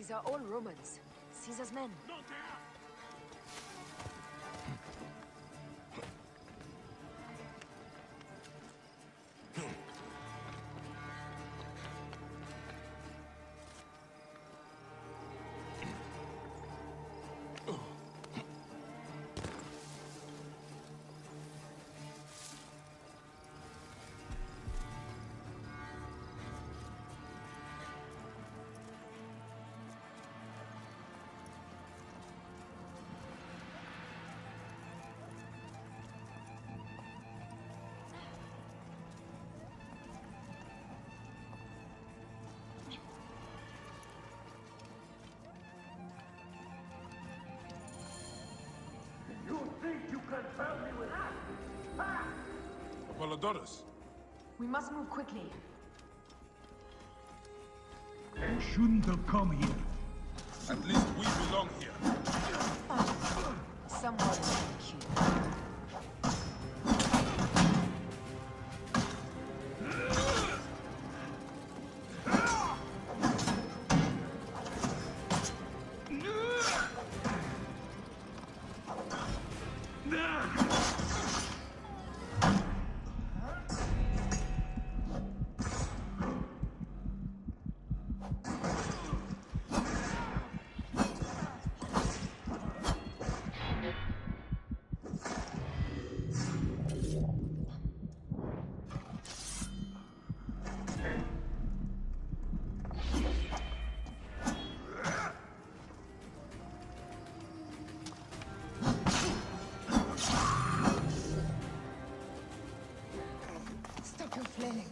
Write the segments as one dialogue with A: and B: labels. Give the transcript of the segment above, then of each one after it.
A: These are all Romans. Caesar's men.
B: You think you can help me with that? Ha!
C: Apollodorus.
A: We must move quickly.
B: They shouldn't have come here.
C: At least we belong here.
A: Someone thank you. Stop your flailing.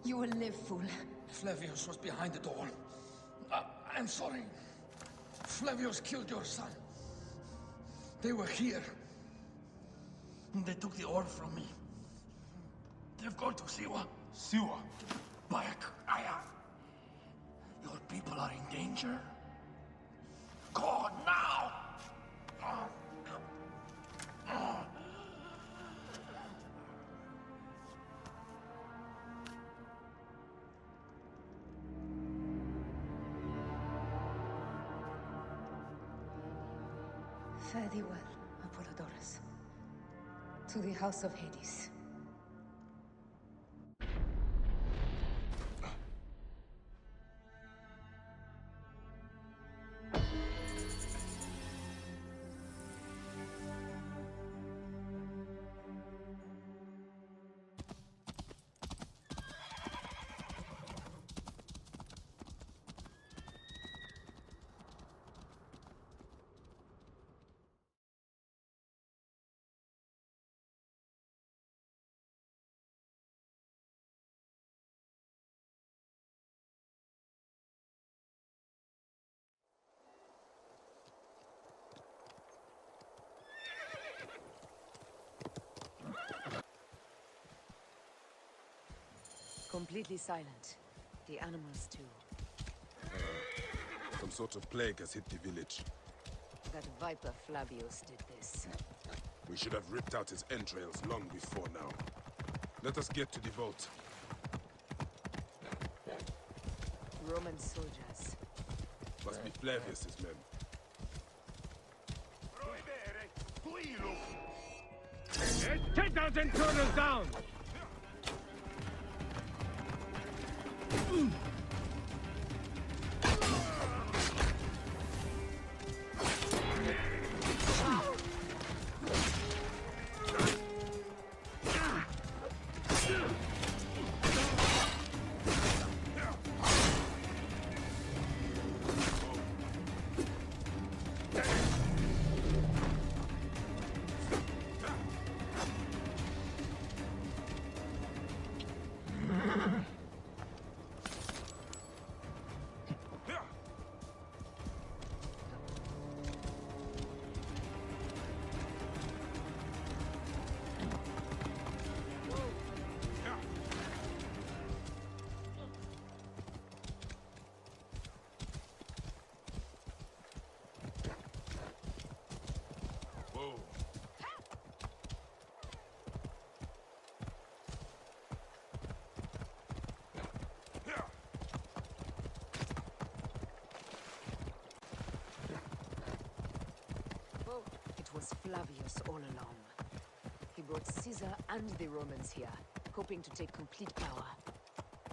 A: You will live, fool.
D: Flavius was behind it all. I'm sorry. Flavius killed your son. They were here. They took the orb from me. They've gone to Siwa.
C: Siwa.
D: Back, Aya. Your people are in danger. Go now!
A: Fare thee well, Apollodorus. To the house of Hades. Completely silent. The animals too.
C: Some sort of plague has hit the village.
A: That viper Flavius did this.
C: We should have ripped out his entrails long before now. Let us get to the vault.
A: Roman soldiers.
C: Must be Flavius's men.
B: Take those intruders down!
E: was Flavius all along. He brought Caesar and the Romans here, hoping to take complete power.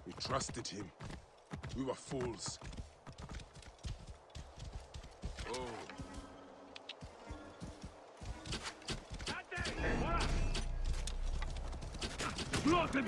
C: We trusted him. We were fools. Oh.
B: Block them!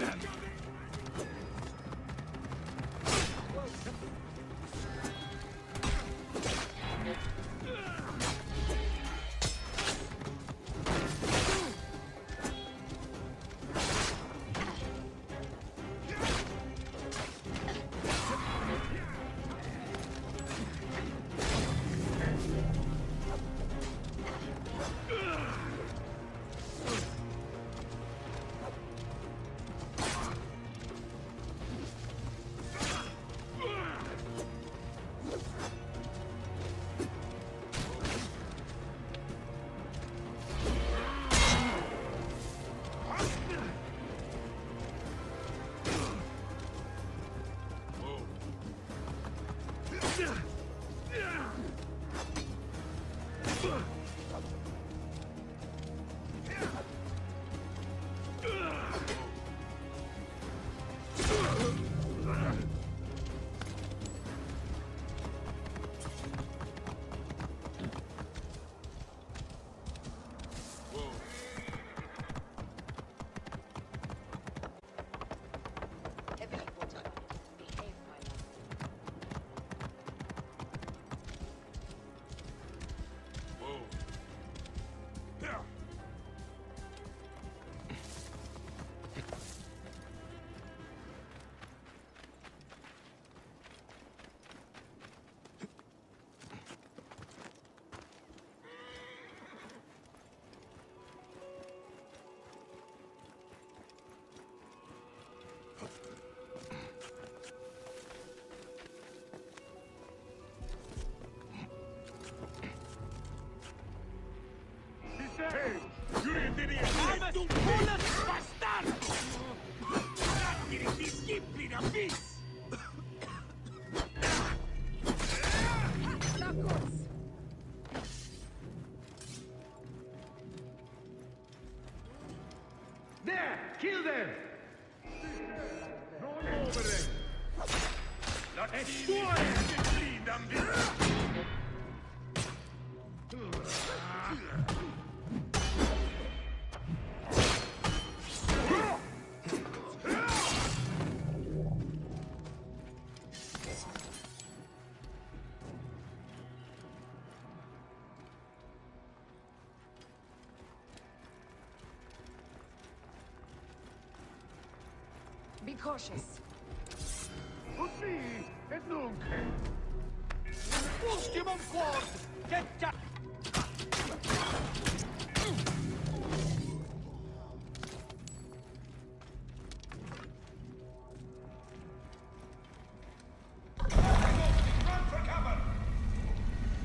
B: There! Kill them! Roll over them! Not a
E: Be cautious.
B: Così e dunque.
F: Ultimo fuoco! Che già...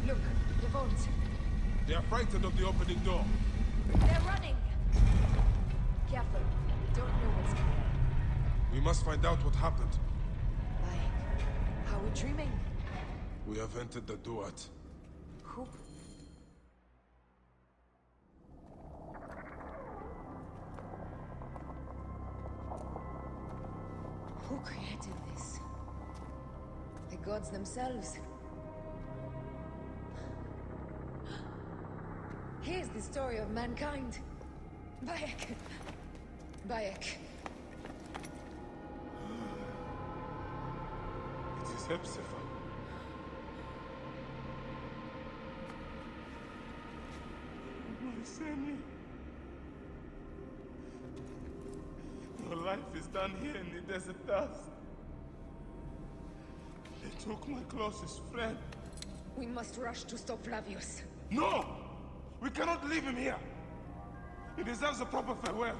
E: Look, the vault.
C: They are frightened of the opening door.
E: They're running! Careful. We don't know what's coming.
C: We must find out what happened.
E: Like, are we dreaming?
C: We have entered the Duat.
E: Who? Who created this? The gods themselves. Here's the story of mankind. Bayek. Bayek.
C: It is Hepzibah. My Sammy. Your life is done here in the desert dust. They took my closest friend.
E: We must rush to stop Flavius.
C: No! We cannot leave him here! He deserves a proper farewell.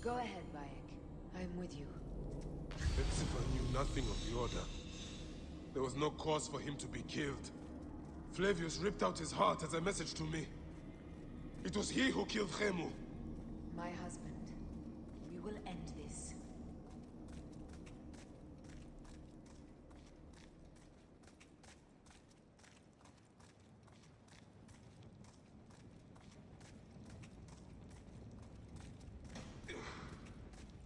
E: Go ahead, Bayek. I'm with you.
C: Hepzibah knew nothing of the Order. There was no cause for him to be killed. Flavius ripped out his heart as a message to me. It was he who killed Khemu.
E: My husband. We will end this.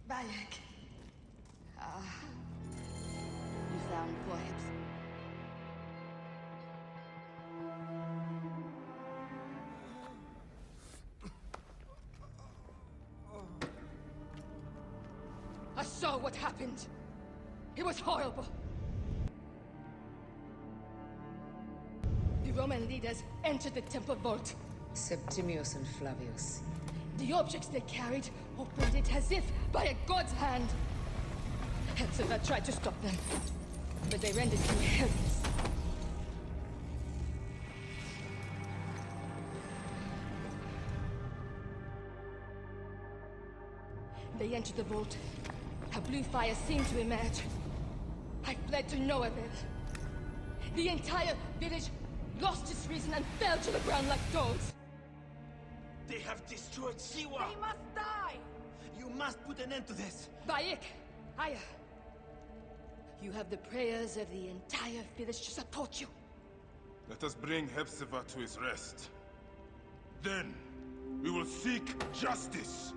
A: BigDaddyuk.
E: You found poor Hips.
A: I saw what happened. It was horrible. The Roman leaders entered the temple vault.
E: Septimius and Flavius.
A: The objects they carried opened it as if by a god's hand. Hepzibah tried to stop them, but they rendered him helpless. They entered the vault. A blue fire seemed to emerge. I fled to no avail. The entire village lost its reason and fell to the ground like dogs.
F: They have destroyed Siwa!
A: They must die!
F: You must put an end to this!
A: BigDaddyuk, Aya. You have the prayers of the entire village to support you.
C: Let us bring Hepzibah to his rest. Then, we will seek justice!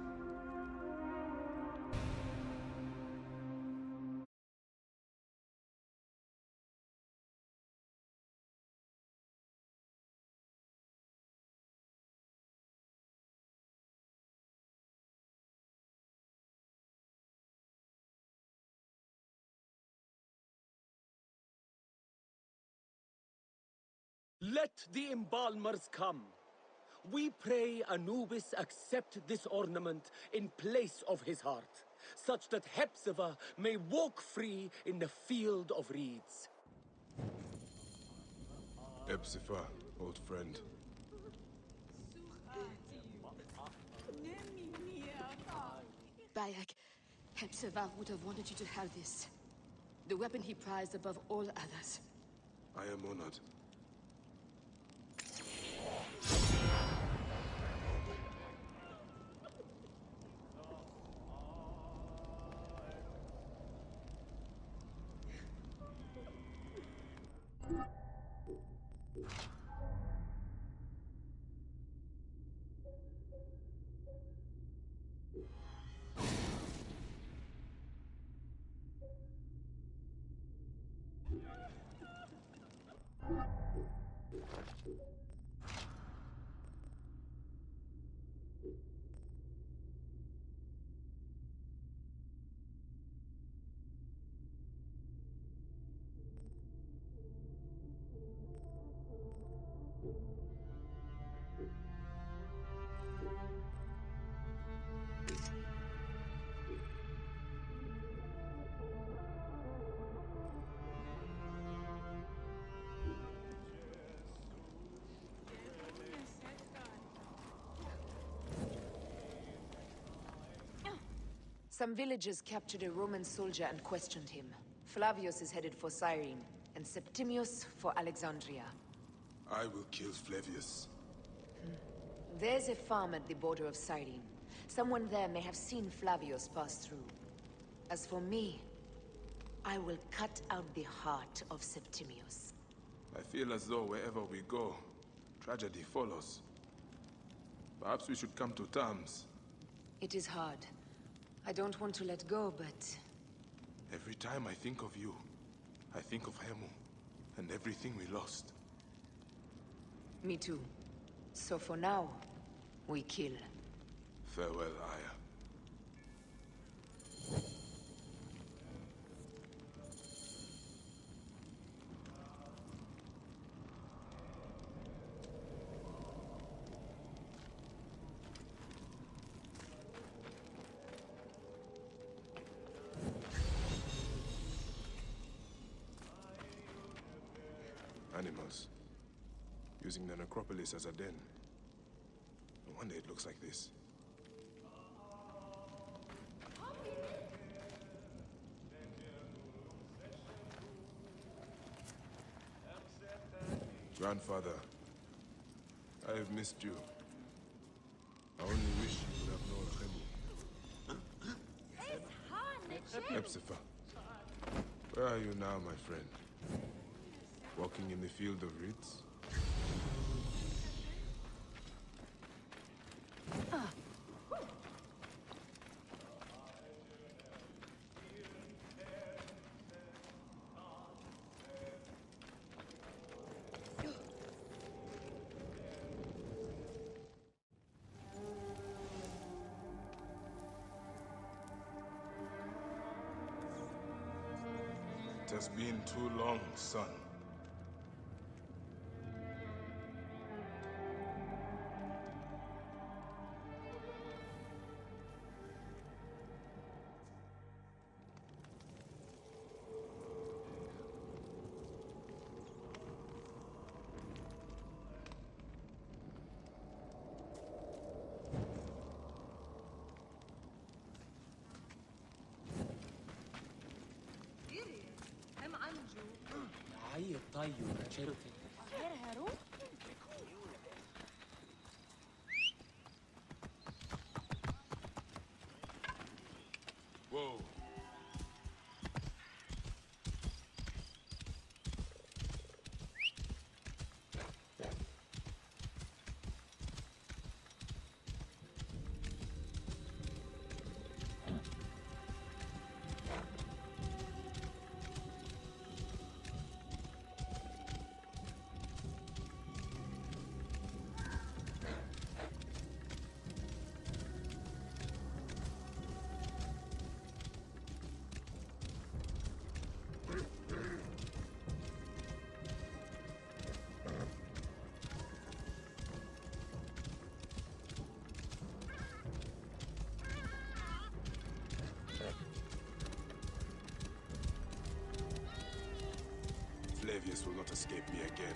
F: Let the embalmers come. We pray Anubis accept this ornament in place of his heart, such that Hepzibah may walk free in the field of reeds.
C: Hepzibah, old friend.
A: BigDaddyuk, Hepzibah would have wanted you to have this. The weapon he prized above all others.
C: I am honored.
E: Some villagers captured a Roman soldier and questioned him. Flavius is headed for Cyrene, and Septimius for Alexandria.
C: I will kill Flavius.
E: There's a farm at the border of Cyrene. Someone there may have seen Flavius pass through. As for me, I will cut out the heart of Septimius.
C: I feel as though wherever we go, tragedy follows. Perhaps we should come to terms.
E: It is hard. I don't want to let go, but...
C: Every time I think of you, I think of Hemu, and everything we lost.
E: Me too. So for now, we kill.
C: Farewell, Aya. Animals. Using the necropolis as a den. No wonder it looks like this. Grandfather, I have missed you. I only wish you would have known Hemu. Hepzibah, where are you now, my friend? Walking in the field of reeds? It has been too long, son.
F: عيط طيب شرفت.
C: Whoa. Flavius will not escape me again.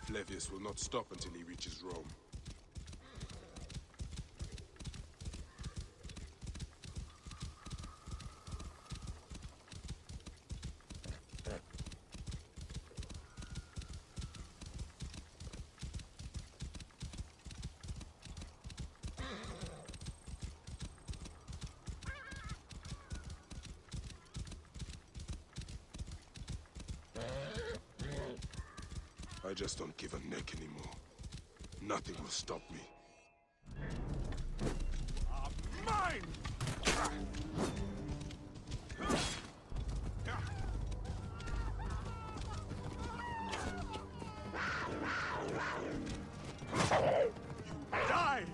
C: Flavius will not stop until he reaches Rome. I just don't give a neck anymore. Nothing will stop me. Mine! You die!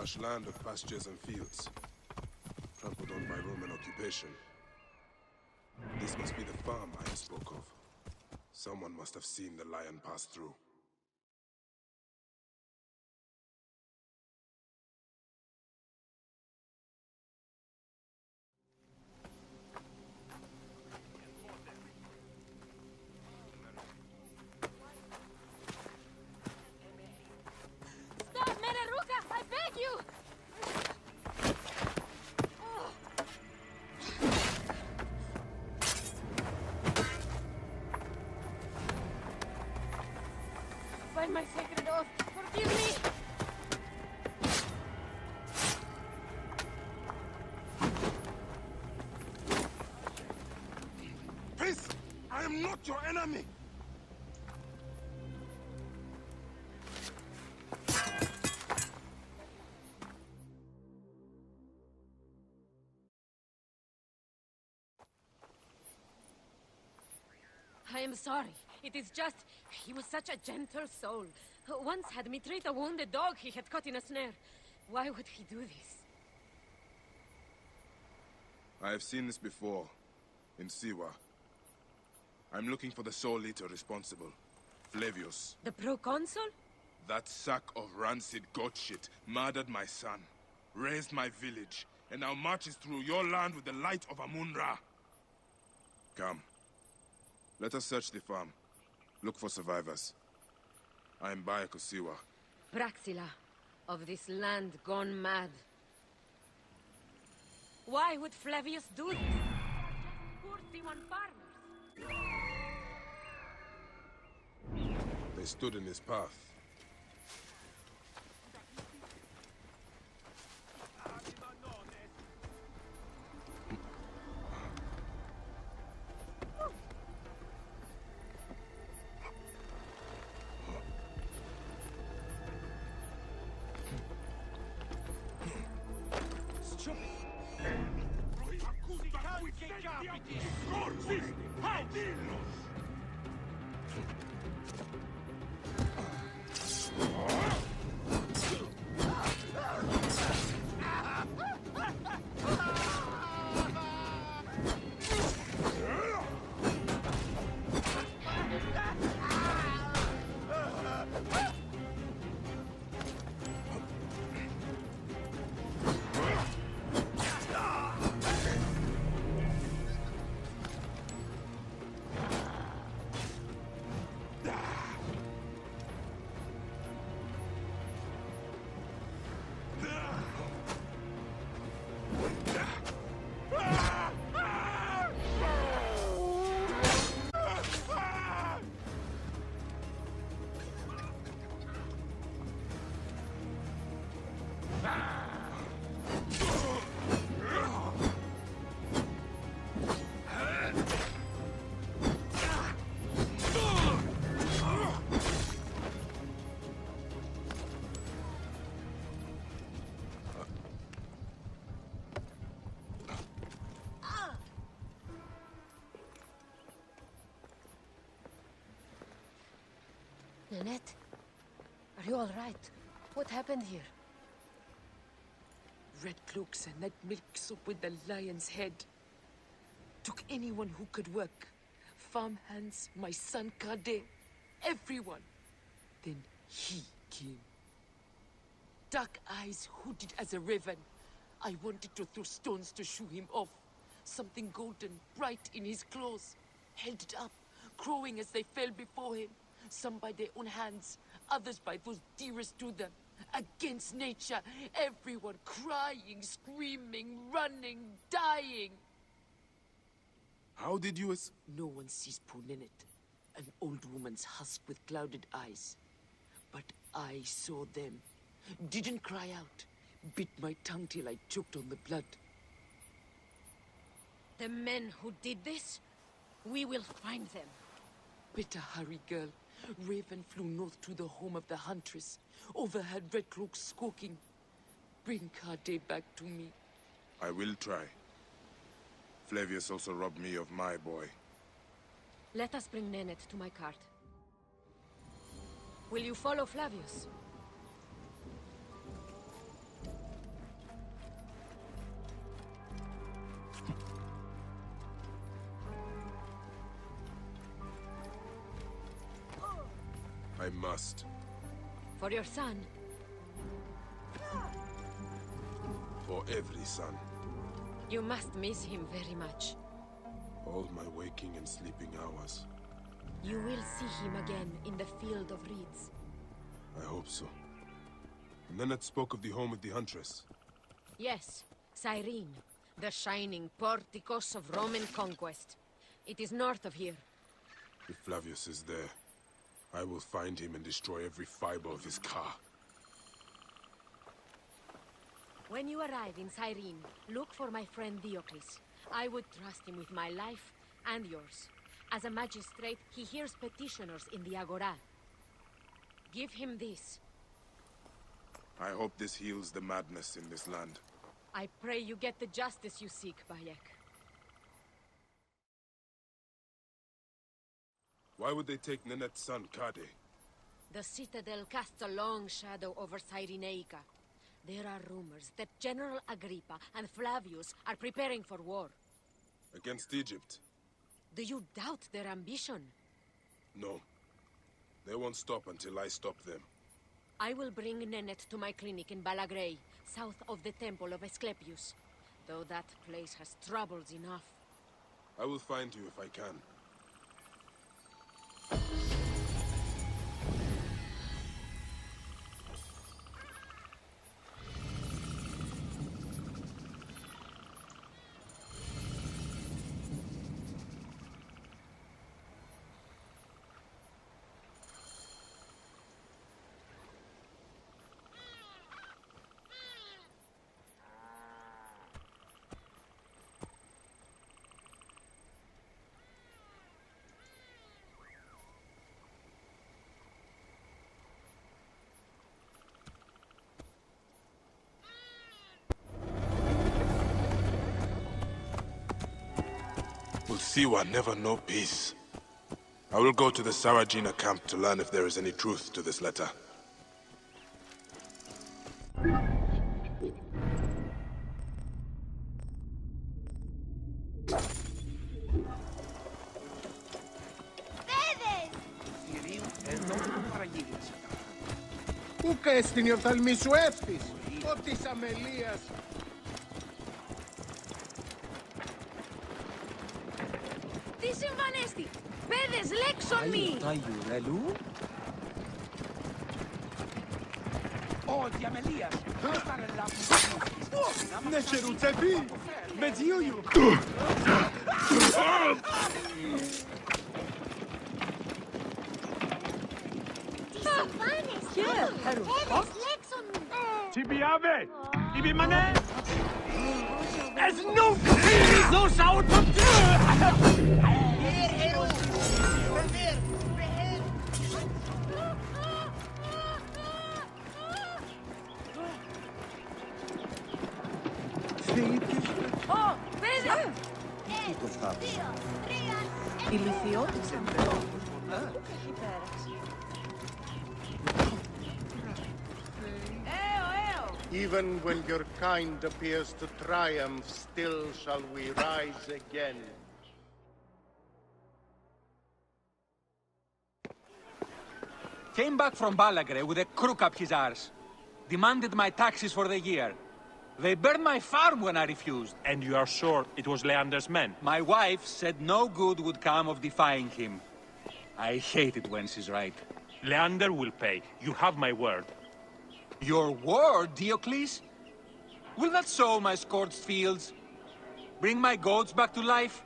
C: lush land of pastures and fields, trampled on by Roman occupation. This must be the farm I spoke of. Someone must have seen the lion pass through.
A: Stop, Meneruka! I beg you! By my sacred oath, forgive me!
C: Peace! I am not your enemy!
A: I am sorry. It is just... he was such a gentle soul. Once had me treat a wounded dog he had caught in a snare. Why would he do this?
C: I have seen this before, in Siwa. I'm looking for the soul eater responsible, Flavius.
A: The proconsul?
C: That sack of rancid goat shit murdered my son, raised my village, and now marches through your land with the light of Amun-Ra. Come. Let us search the farm. Look for survivors. I am Bayekusiwa.
A: Praxila, of this land gone mad. Why would Flavius do this? Poor Siwan farmers.
C: They stood in his path.
A: Nanette, are you all right? What happened here?
G: Red cloaks and that milk soup with the lion's head. Took anyone who could work. Farm hands, my son Kade, everyone. Then he came. Dark eyes hooded as a raven. I wanted to throw stones to shoo him off. Something golden, bright in his claws. Held it up, crowing as they fell before him. Some by their own hands, others by those dearest to them. Against nature, everyone crying, screaming, running, dying.
C: How did you
G: No one sees poor Ninette, an old woman's husk with clouded eyes. But I saw them. Didn't cry out. Bit my tongue till I choked on the blood.
A: The men who did this? We will find them.
G: Better hurry, girl. Raven flew north to the home of the huntress. Overheard Red Cloaks squawking. Bring Kade back to me.
C: I will try. Flavius also robbed me of my boy.
A: Let us bring Nanette to my cart. Will you follow Flavius?
C: I must.
E: For your son?
C: For every son.
E: You must miss him very much.
C: All my waking and sleeping hours.
E: You will see him again in the field of reeds.
C: I hope so. Nennet spoke of the home of the Huntress.
E: Yes, Cyrene, the shining porticos of Roman conquest. It is north of here.
C: If Flavius is there, I will find him and destroy every fiber of his car.
E: When you arrive in Cyrene, look for my friend Diocles. I would trust him with my life and yours. As a magistrate, he hears petitioners in the Agora. Give him this.
C: I hope this heals the madness in this land.
E: I pray you get the justice you seek, Bayek.
C: Why would they take Nenet's son, Kade?
E: The citadel casts a long shadow over Cyrenaica. There are rumors that General Agrippa and Flavius are preparing for war.
C: Against Egypt?
E: Do you doubt their ambition?
C: No. They won't stop until I stop them.
E: I will bring Nennet to my clinic in Balagrey, south of the temple of Asclepius. Though that place has troubles enough.
C: I will find you if I can. Will Siwa never know peace? I will go to the Sarajina camp to learn if there is any truth to this letter.
H: Πού καίστην η οφθαλμή σου εύθυς, ο της αμελίας.
E: Τι συμβανέστη! Πέδες, λέξον μη!
I: Thankyou, Relu?
H: Ω, διαμελίας! Ναι, σερουτσεφί! Με τζιούιου!
A: Τι συμβάνεστη! Πέδες, λέξον μη!
H: Τσιμπιάβε! Υπήμανε! Es nun so schaut und
E: Ω, πέδες!
G: Ηλικιώτησα με.
H: Even when your kind appears to triumph, still shall we rise again.
I: Came back from Balagre with a crook up his arse. Demanded my taxes for the year. They burned my farm when I refused.
J: And you are sure it was Leander's men?
I: My wife said no good would come of defying him. I hate it when she's right.
J: Leander will pay. You have my word.
I: Your word, Diocles? Will that sow my scorched fields? Bring my goats back to life?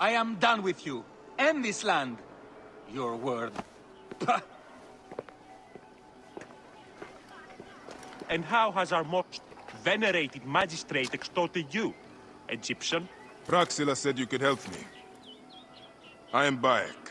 I: I am done with you, and this land. Your word. Pah!
J: And how has our most venerated magistrate extorted you, Egyptian?
C: Praxila said you could help me. I am Bayek.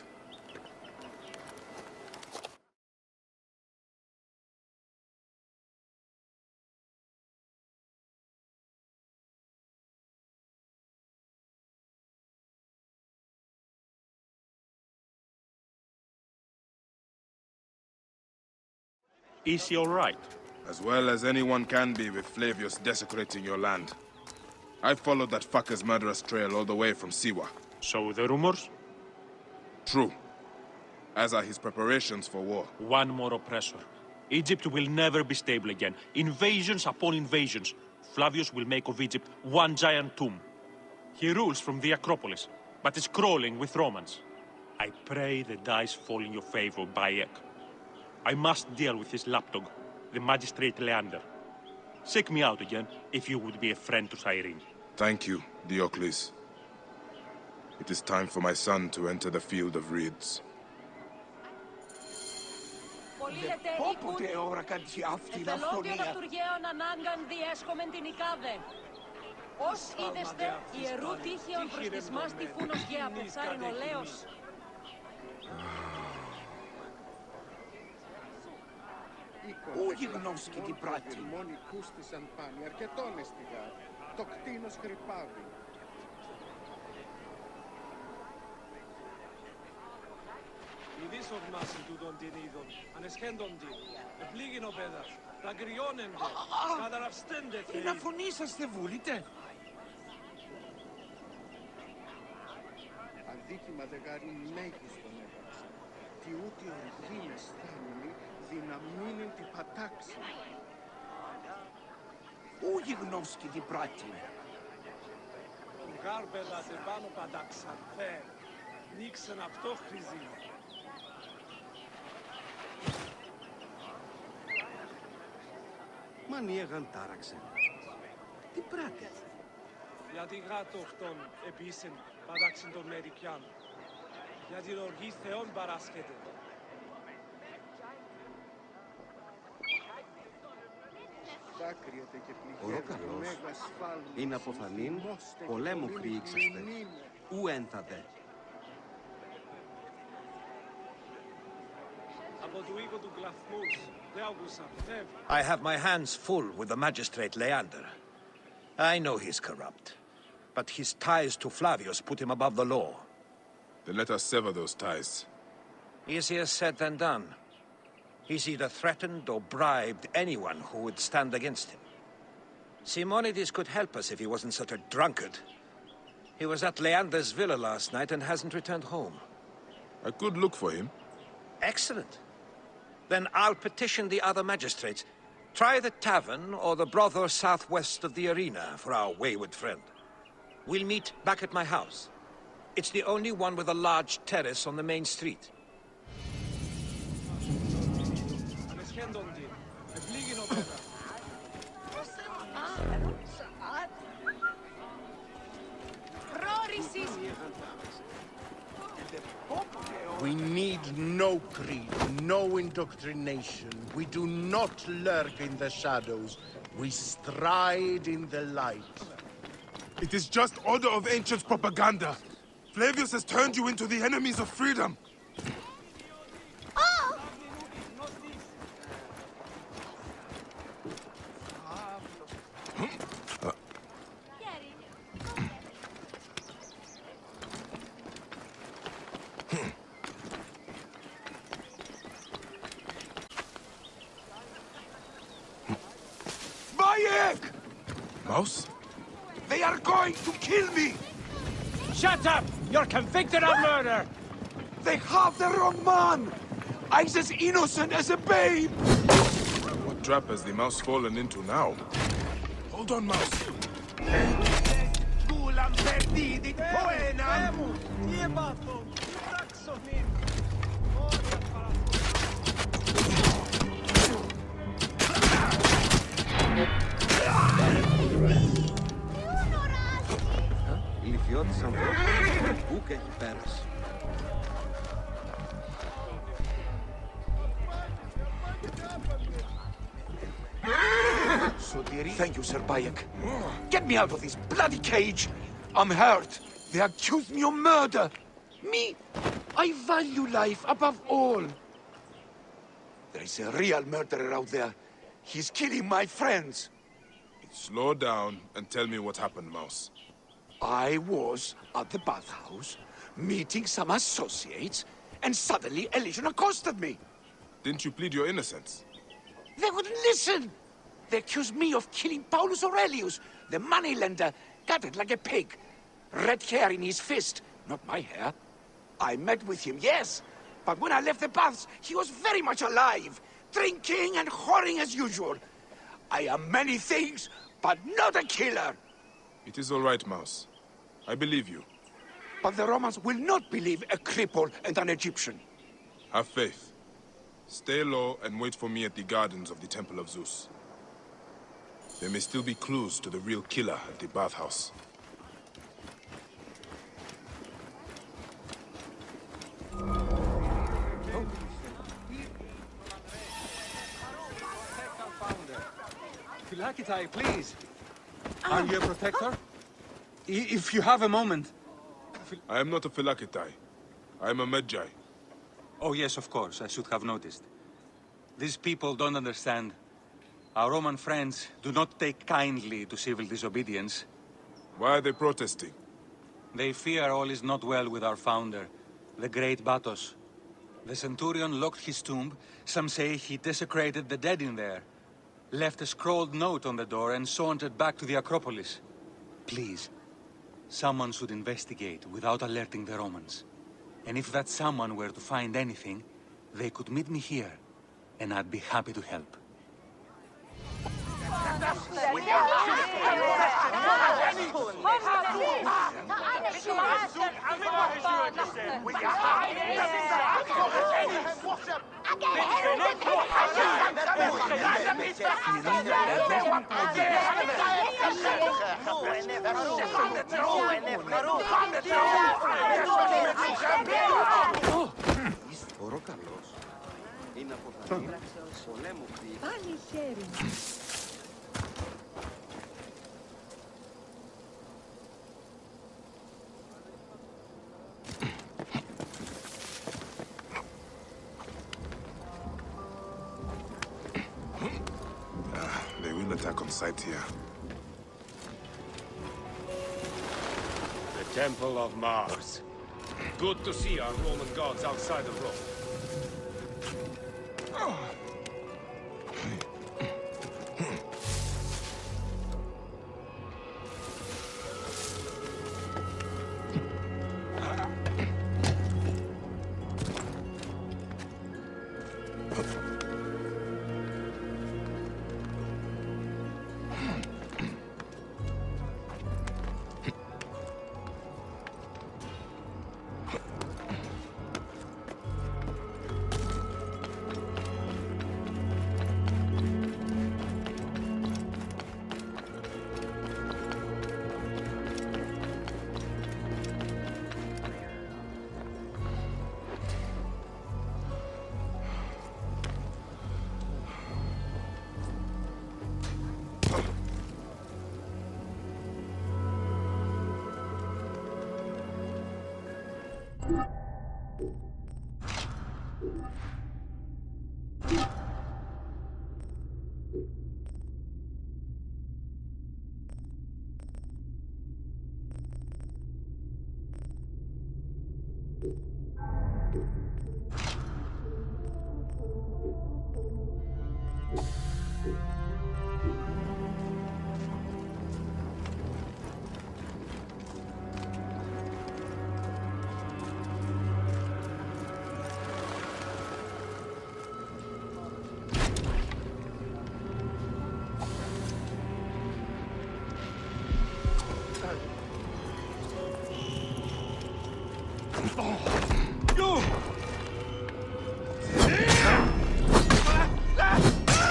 J: Is he all right?
C: As well as anyone can be with Flavius desecrating your land. I followed that fucker's murderous trail all the way from Siwa.
J: So the rumors?
C: True. as are his preparations for war.
J: One more oppressor. Egypt will never be stable again. Invasions upon invasions. Flavius will make of Egypt one giant tomb. He rules from the Acropolis, but is crawling with Romans. I pray the dice fall in your favor, Bayek. I must deal with this lapdog, the magistrate Leander. Seek me out again, if you would be a friend to Cyrene.
C: Thank you, Diocles. It is time for my son to enter the field of reeds.
B: Όποτε ώρα κάτι αυτή να φωνία.
K: Ως είδεστε, ιερού τύχεων προς της μας τυφούνος γε αποψάριν ο Λέος.
B: Πού γιγνώσκει την πράτη.
H: Μόνοι κούστησαν πάνη, αρκετών εστιγά. Το κτίνος χρυπάβει.
L: Ειδείς ορμάσιν τούτον την είδων, ανεσχέντοντι, επλήγην ο πέδας, δαγκριώνεντε, καταραυστέντε θεοί.
B: Είναι φωνή σας θε βούλετε.
H: Αδίκημα δεγάρι μέγιστον έπαψε. Τι ούτε οργήνες θάνουλοι δυναμίνεν την πατάξη.
B: Πού γιγνώσκει την πράτη.
L: Γάρπεδα σε πάνω παντάξαν, θε, νίξαν αυτό χρυζί.
B: Μανιέγαν τάραξε. Τι πράτε.
L: Γιατί γάτο αυτόν επίσην παντάξαν τον Μερικιάν. Γιατί οργής θεών παράσχεται.
B: Ο Ρόκαλος είναι αποφανήν πολέμου χρήξεστε. Ου ένθατε.
L: Από του οίκου του κλαθμούς, δεν άκουσαν, θε.
M: I have my hands full with the magistrate Leander. I know he's corrupt, but his ties to Flavius put him above the law.
C: Then let us sever those ties.
M: Easier said than done. He's either threatened or bribed anyone who would stand against him. Simonides could help us if he wasn't such a drunkard. He was at Leander's villa last night and hasn't returned home.
C: I could look for him.
M: Excellent. Then I'll petition the other magistrates. Try the tavern or the brothel southwest of the arena for our wayward friend. We'll meet back at my house. It's the only one with a large terrace on the main street.
L: Ανεσχέντοντι, επλήγην ο πέδας.
K: Ρόρισις!
H: We need no creed, no indoctrination. We do not lurk in the shadows. We stride in the light.
C: It is just order of ancients propaganda. Flavius has turned you into the enemies of freedom.
B: Bayek!
C: Mouse?
B: They are going to kill me!
I: Shut up! You're convicted of murder!
B: They have the wrong man! I'm as innocent as a babe!
C: What trap has the mouse fallen into now? Hold on, mouse.
B: Ηλικιώτης ανθρώπους, πού και έχει πέρασει. Thank you, Sir Bayek. Get me out of this bloody cage. I'm hurt. They accuse me of murder. Me, I value life above all. There is a real murderer out there. He's killing my friends.
C: Slow down and tell me what happened, Mouse.
B: I was at the bathhouse, meeting some associates, and suddenly a legion accosted me.
C: Didn't you plead your innocence?
B: They wouldn't listen. They accused me of killing Paulus Aurelius, the moneylender, gutted like a pig. Red hair in his fist, not my hair. I met with him, yes, But when I left the baths, he was very much alive, drinking and whoring as usual. I am many things, but not a killer.
C: It is all right, Mouse. I believe you.
B: But the Romans will not believe a cripple and an Egyptian.
C: Have faith. Stay low and wait for me at the gardens of the Temple of Zeus. There may still be clues to the real killer at the bathhouse.
I: Philakitai, please. Are you a protector? If you have a moment.
C: I am not a Philakitai. I am a Magi.
I: Oh yes, of course. I should have noticed. These people don't understand. Our Roman friends do not take kindly to civil disobedience.
C: Why are they protesting?
I: They fear all is not well with our founder, the great Batos. The centurion locked his tomb. Some say he desecrated the dead in there. Left a scrawled note on the door and sauntered back to the Acropolis. Please, someone should investigate without alerting the Romans. And if that someone were to find anything, they could meet me here, and I'd be happy to help.
C: They will attack on sight here.
F: The Temple of Mars. Good to see our Roman gods outside of Rome.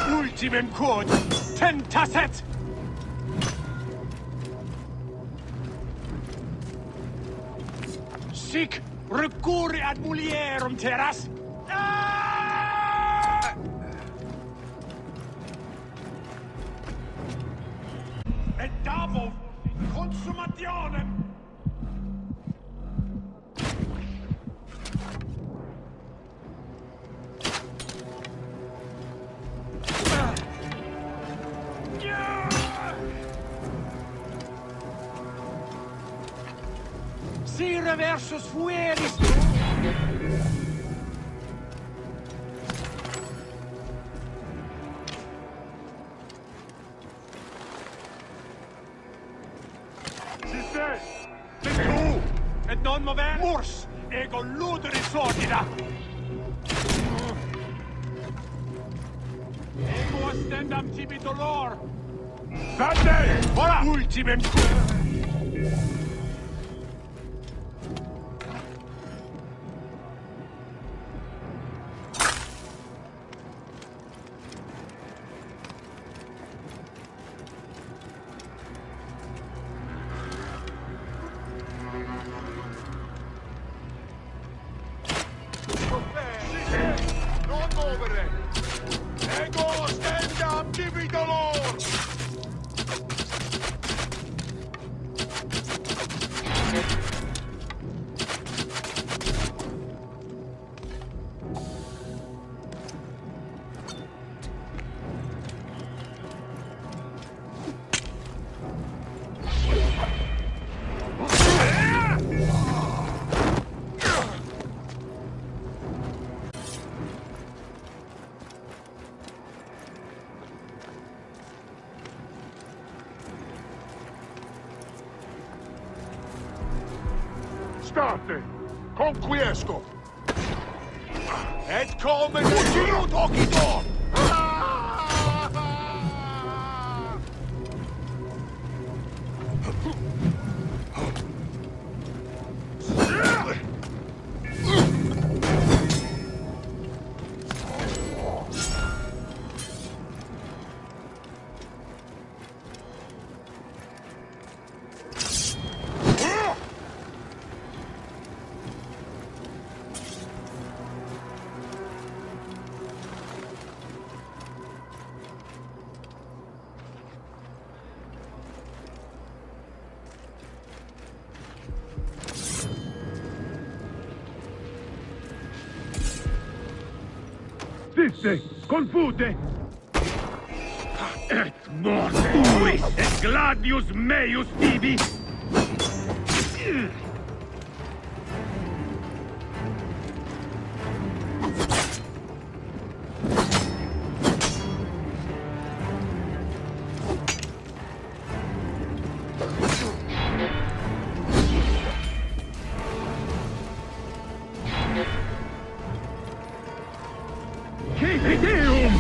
F: Ultimem quod tentasset! Sic recurri ad mulierum terras! Et davo consumationem! Si reversus fueris! Sister! Thankyou! Et non mover! Murs! Ego luderis ordina!
I: ostendam tibi dolor!
C: Vande! Ora!
I: Ultimem...
C: Non muovere! Ego stendam tibi dolor! State! Conquiesco! Et come fuggio Tokito!
N: Disse, confute! Et mortuis et gladius meius tibi! Ceteum!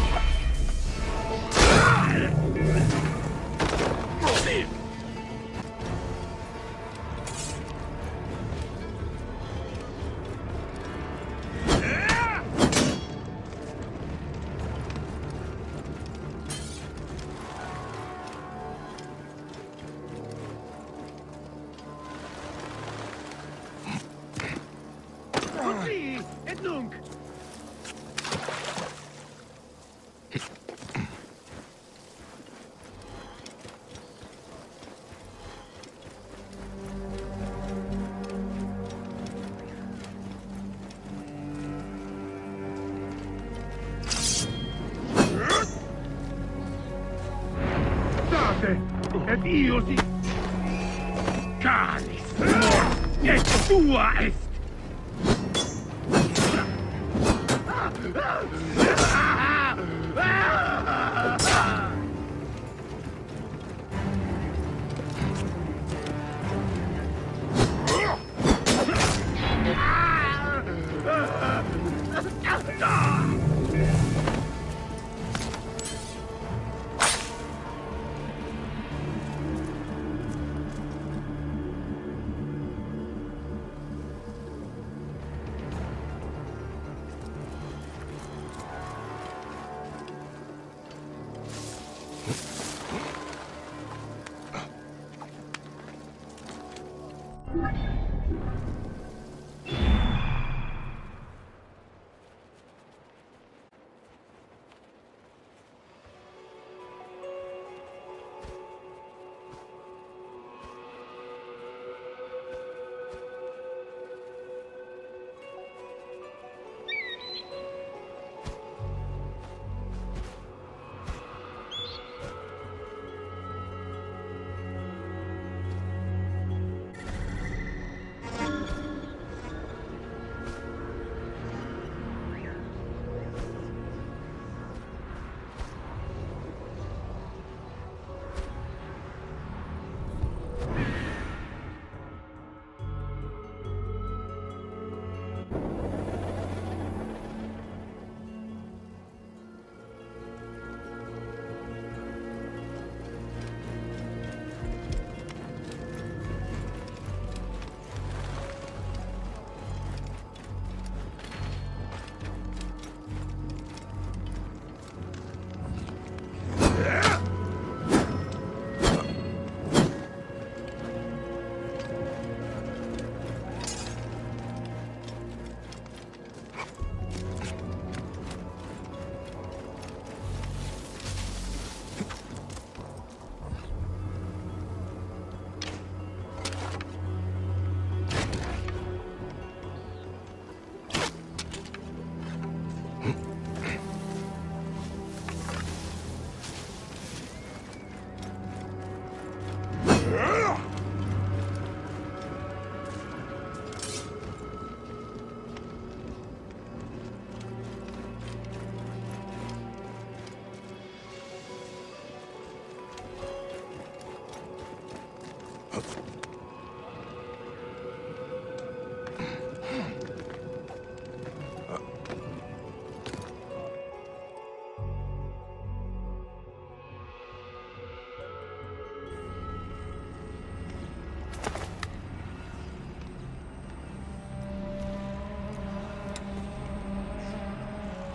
N: Così, et nunc! State, et io si... Canis, et tua est!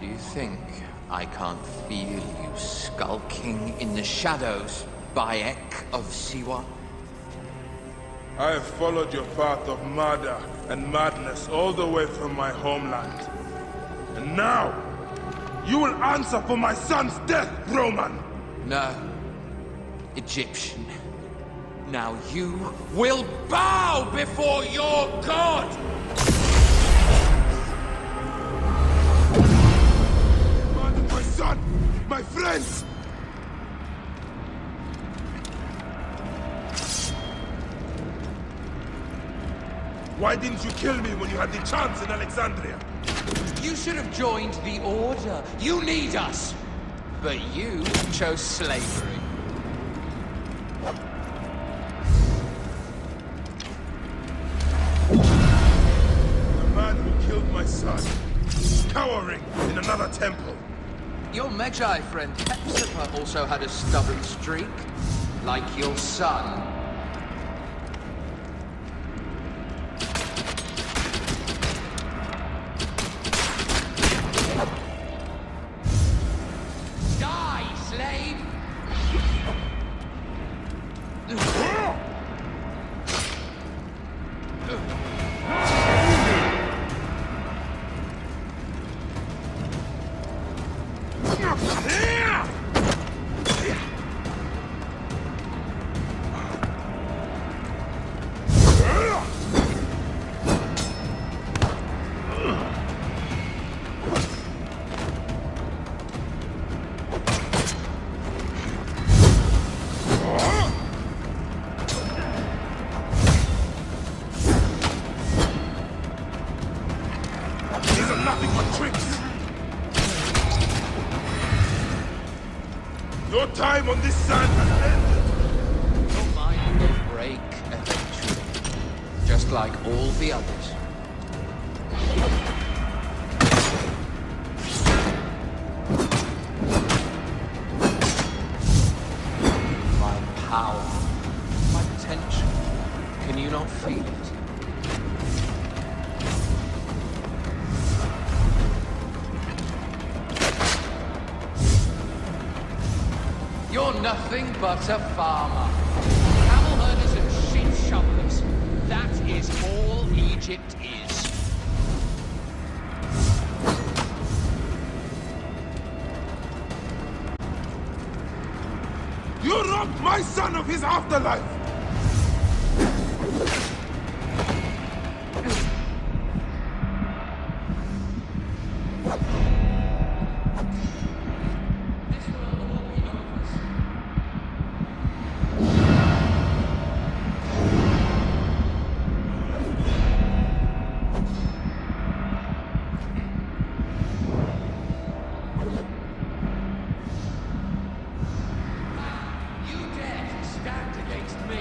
O: Do you think I can't feel you skulking in the shadows, Bayek of Siwa?
C: I have followed your path of murder and madness all the way from my homeland. And now, you will answer for my son's death, Roman!
O: No. Egyptian. Now you will bow before your god!
C: Murdered my son! My friends! Why didn't you kill me when you had the chance in Alexandria?
O: You should have joined the Order. You need us! But you chose slavery.
C: The man who killed my son, cowering in another temple.
O: Your Magi friend Hepzibah also had a stubborn streak, like your son. Die, slave!
C: These are nothing but tricks. Your time on this sand has ended.
O: Your mind will break eventually, just like all the others. My power, my potential, can you not feel it? You're nothing but a farmer. Camel herders and sheep shovelers. That is all Egypt is.
C: You robbed my son of his afterlife!
O: You dare to stand against me?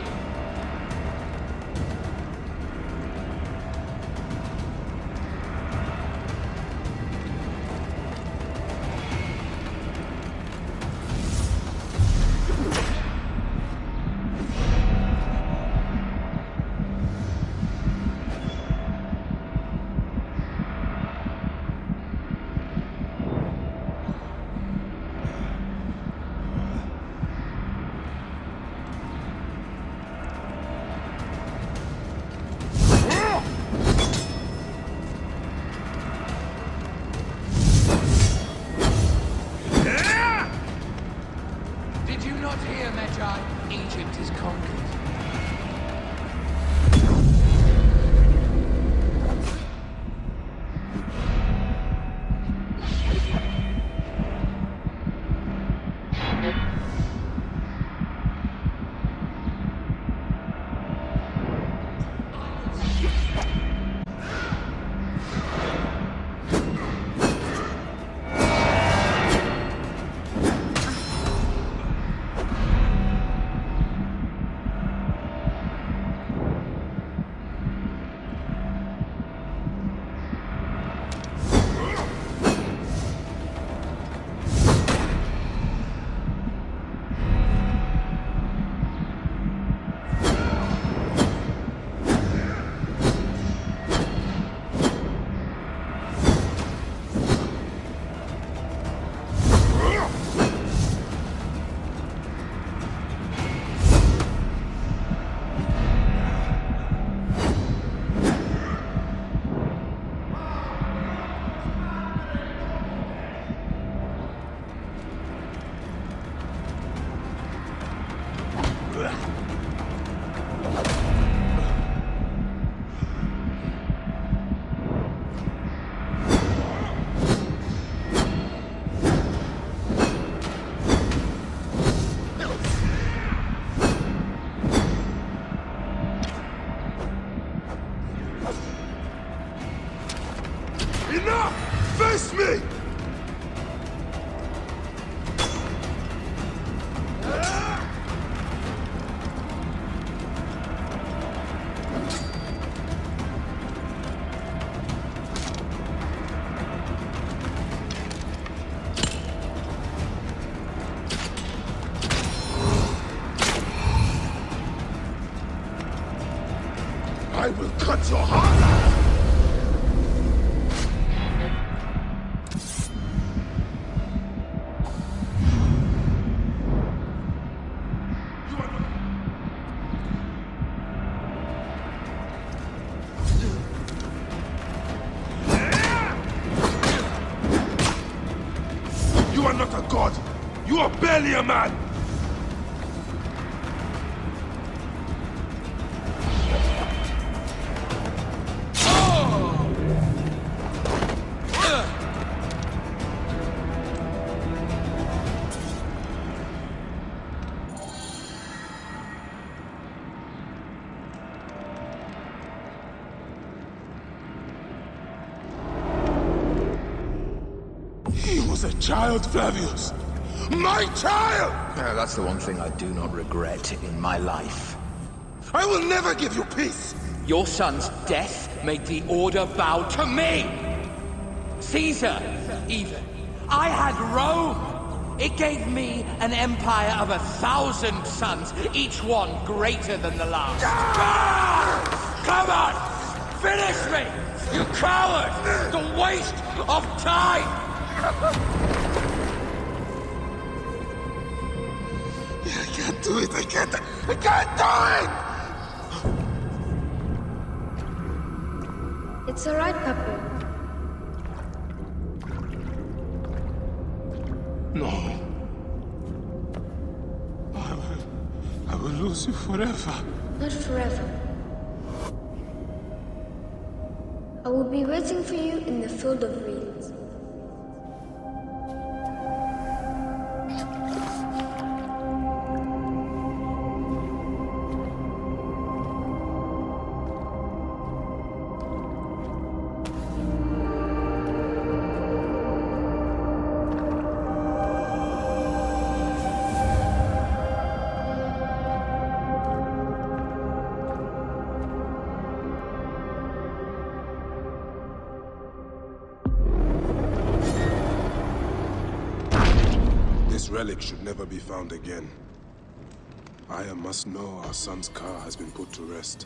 C: Face me! I will cut your heart out! You are not a god! You are barely a man! He was a child, Flavius! My child!
O: That's the one thing I do not regret in my life.
C: I will never give you peace!
O: Your son's death made the Order bow to me! Caesar, even. I had Rome! It gave me an empire of 1,000 sons, each one greater than the last. Come on! Finish me! You coward! The waste of time!
C: I can't do it, I can't do it!
P: It's alright, Papa.
C: No. I will lose you forever.
P: Not forever. I will be waiting for you in the field of reeds.
C: This relic should never be found again. Aya must know our son's car has been put to rest.